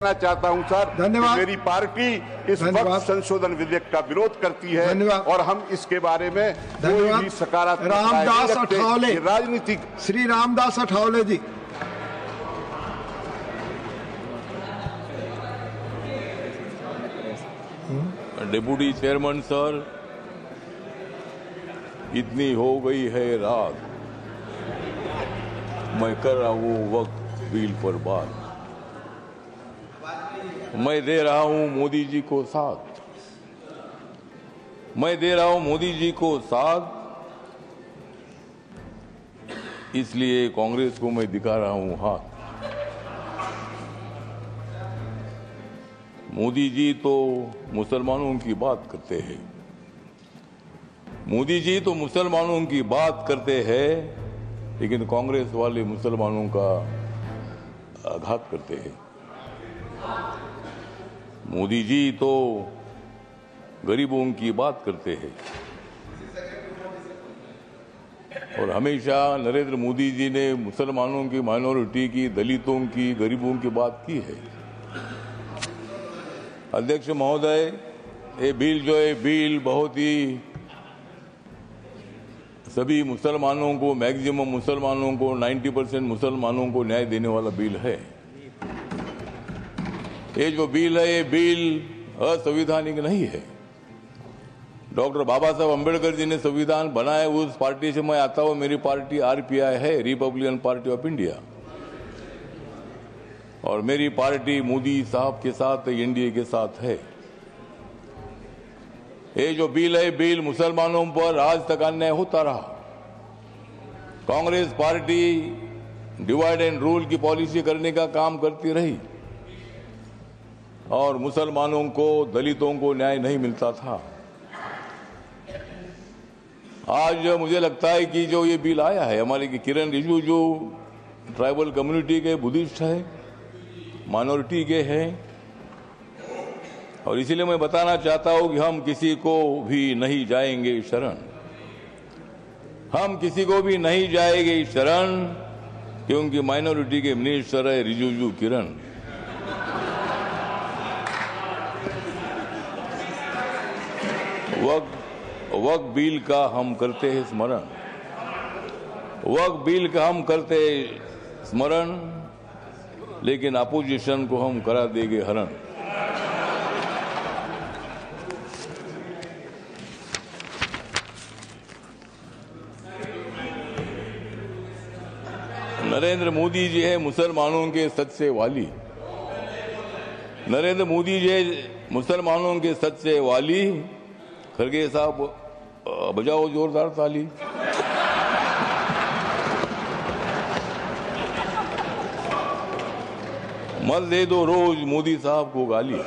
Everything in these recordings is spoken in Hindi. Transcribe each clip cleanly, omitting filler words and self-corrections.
चाहता हूं सर, धन्यवाद। मेरी पार्टी इस वक्त संशोधन विधेयक का विरोध करती है और हम इसके बारे में कोई भी सकारात्मक रामदास अठावले, राजनीतिक श्री रामदास अठावले जी। डिप्टी चेयरमैन सर, इतनी हो गई है रात, मैं कर रहा हूं वक्त बिल पर बात। मैं दे रहा हूं मोदी जी को साथ, मैं दे रहा हूं मोदी जी को साथ, इसलिए कांग्रेस को मैं दिखा रहा हूं हाथ। मोदी जी तो मुसलमानों की बात करते हैं, मोदी जी तो मुसलमानों की बात करते हैं, लेकिन कांग्रेस वाले मुसलमानों का आघात करते हैं। मोदी जी तो गरीबों की बात करते हैं और हमेशा नरेंद्र मोदी जी ने मुसलमानों की, माइनॉरिटी की, दलितों की, गरीबों की बात की है। अध्यक्ष महोदय, ये बिल जो है बिल बहुत ही सभी मुसलमानों को, मैक्सिमम मुसलमानों को, 90% मुसलमानों को न्याय देने वाला बिल है। ये जो बिल है, ये बिल असंवैधानिक नहीं है। डॉक्टर बाबा साहब अम्बेडकर जी ने संविधान बनाया, उस पार्टी से मैं आता हूं। मेरी पार्टी आरपीआई है, रिपब्लिकन पार्टी ऑफ इंडिया, और मेरी पार्टी मोदी साहब के साथ, एनडीए के साथ है। ये जो बिल है, बिल मुसलमानों पर आज तक अन्याय होता रहा। Congress party divide and rule की पॉलिसी करने का काम करती रही और मुसलमानों को, दलितों को न्याय नहीं मिलता था। आज मुझे लगता है कि जो ये बिल आया है, हमारे किरण रिजिजू जो ट्राइबल कम्युनिटी के बुद्धिस्ट है, माइनॉरिटी के हैं, और इसीलिए मैं बताना चाहता हूं कि हम किसी को भी नहीं जाएंगे शरण, हम किसी को भी नहीं जाएंगे शरण, क्योंकि माइनॉरिटी के मिनिस्टर है रिजिजू किरण। वक्फ बिल का हम करते हैं स्मरण, वक्फ बिल का हम करते हैं स्मरण, लेकिन अपोजिशन को हम करा देंगे हरण। नरेंद्र मोदी जी है मुसलमानों के सच्चे वाली, नरेंद्र मोदी जी है मुसलमानों के सच्चे वाली। खरगे साहब बजाओ जोरदार ताली। मत दे दो रोज मोदी साहब को गाली,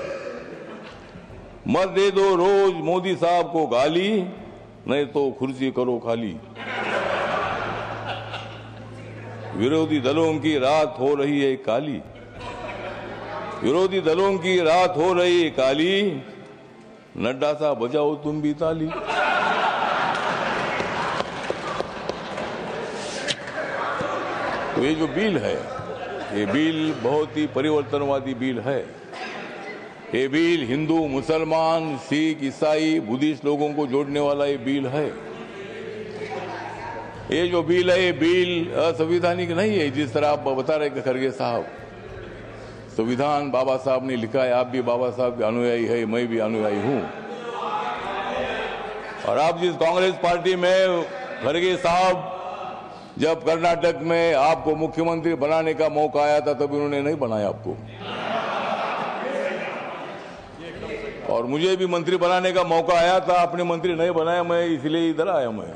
मत दे दो रोज मोदी साहब को गाली, नहीं तो कुर्सी करो खाली। विरोधी दलों की रात हो रही है काली, विरोधी दलों की रात हो रही है काली, नड्डा साहब बजाओ तुम भी ताली। तो ये जो बिल है, ये बिल बहुत ही परिवर्तनवादी बिल है। ये बिल हिंदू, मुसलमान, सिख, ईसाई, बुद्धिस्ट लोगों को जोड़ने वाला ये बिल है। ये जो बिल है, ये बिल असंवैधानिक नहीं है, जिस तरह आप बता रहे खरगे साहब। संविधान बाबा साहब ने लिखा है, आप भी बाबा साहब के अनुयायी है, मैं भी अनुयायी हूं। और आप जिस कांग्रेस पार्टी में, खरगे साहब, जब कर्नाटक में आपको मुख्यमंत्री बनाने का मौका आया था, तब उन्होंने नहीं बनाया आपको, और मुझे भी मंत्री बनाने का मौका आया था, आपने मंत्री नहीं बनाया, मैं इसलिए इधर आया। मैं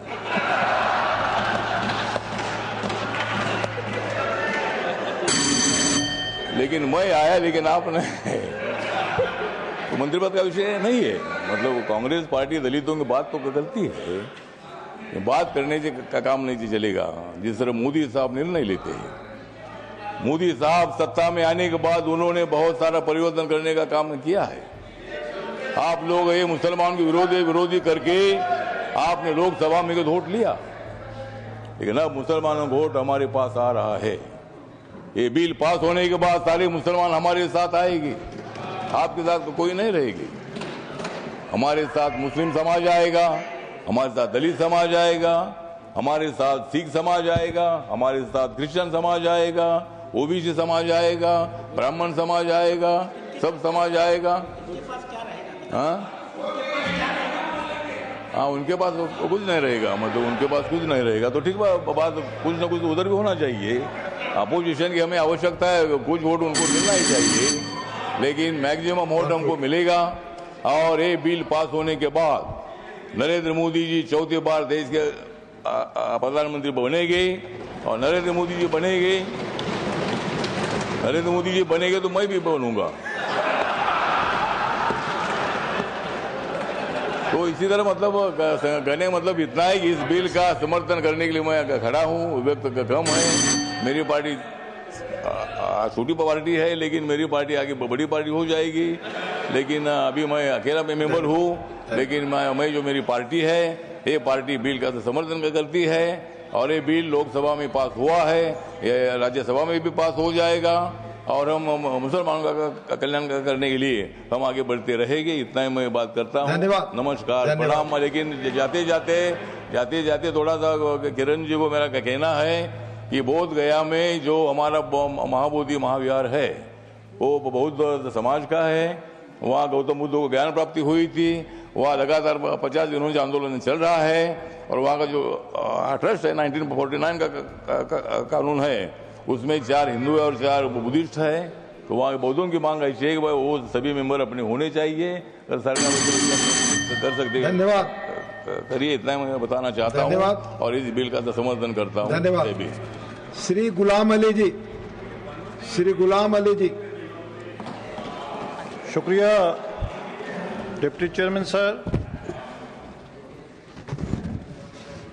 लेकिन मैं आया, लेकिन आपने तो मंत्री पद का विषय नहीं है। मतलब कांग्रेस पार्टी दलितों की बात तो करती है, बात करने का काम नहीं चलेगा। जिस तरह मोदी साहब निर्णय लेते हैं, मोदी साहब सत्ता में आने के बाद उन्होंने बहुत सारा परिवर्तन करने का काम किया है। आप लोग ये मुसलमान के विरोधी करके आपने लोकसभा में वोट लिया, लेकिन अब मुसलमानों का वोट हमारे पास आ रहा है। ये बिल पास होने के बाद सारे मुसलमान हमारे साथ आएगी, आपके साथ तो कोई नहीं रहेगी। हमारे साथ मुस्लिम समाज आएगा, हमारे साथ दलित समाज आएगा, हमारे साथ सिख समाज आएगा, हमारे साथ क्रिश्चियन समाज आएगा, ओबीसी समाज आएगा, ब्राह्मण समाज आएगा, सब समाज आएगा। हाँ, उनके पास कुछ नहीं रहेगा, मतलब उनके पास कुछ नहीं रहेगा तो ठीक बात, कुछ ना कुछ उधर भी होना चाहिए। अपोजिशन की हमें आवश्यकता है, कुछ वोट उनको मिलना ही चाहिए, लेकिन मैक्सिमम वोट हमको मिलेगा। और ये बिल पास होने के बाद नरेंद्र मोदी जी चौथी बार देश के प्रधानमंत्री बनेंगे, और नरेंद्र मोदी जी बनेंगे तो मैं भी बनूंगा। तो इसी तरह मतलब कहने का मतलब इतना है कि इस बिल का समर्थन करने के लिए मैं खड़ा हूँ। व्यक्त कम है, मेरी पार्टी छोटी पार्टी है, लेकिन मेरी पार्टी आगे बड़ी पार्टी हो जाएगी। लेकिन अभी मैं अकेला मेंबर हूँ, लेकिन मैं जो मेरी पार्टी है, ये पार्टी बिल का समर्थन करती है, और ये बिल लोकसभा में पास हुआ है, ये राज्यसभा में भी पास हो जाएगा, और हम मुसलमानों का कल्याण करने के लिए हम आगे बढ़ते रहेंगे। इतना ही मैं बात करता हूँ। धन्यवाद, नमस्कार, प्रणाम। लेकिन जाते जाते थोड़ा सा किरण जी को मेरा कहना है कि बोध गया में जो हमारा महाबोधि महाविहार है, वो बौद्ध समाज का है। वहाँ गौतम बुद्ध को ज्ञान प्राप्ति हुई थी। वहाँ लगातार 50 दिनों से आंदोलन चल रहा है, और वहाँ का जो ट्रस्ट है 1949 का कानून है, उसमें 4 हिंदू है और 4 बुद्धिस्ट है। तो वहाँ के बौद्धों की मांग ऐसी है कि भाई वो सभी मेंबर अपने होने चाहिए, अगर सरकार कर सकते हैं। धन्यवाद, करिए, इतना मैं बताना चाहता हूँ, और इस बिल का समर्थन करता हूँ। धन्यवाद। श्री गुलाम अली जी। शुक्रिया डिप्टी चेयरमैन सर।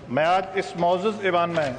मैं आज इस मौजूद ईवान में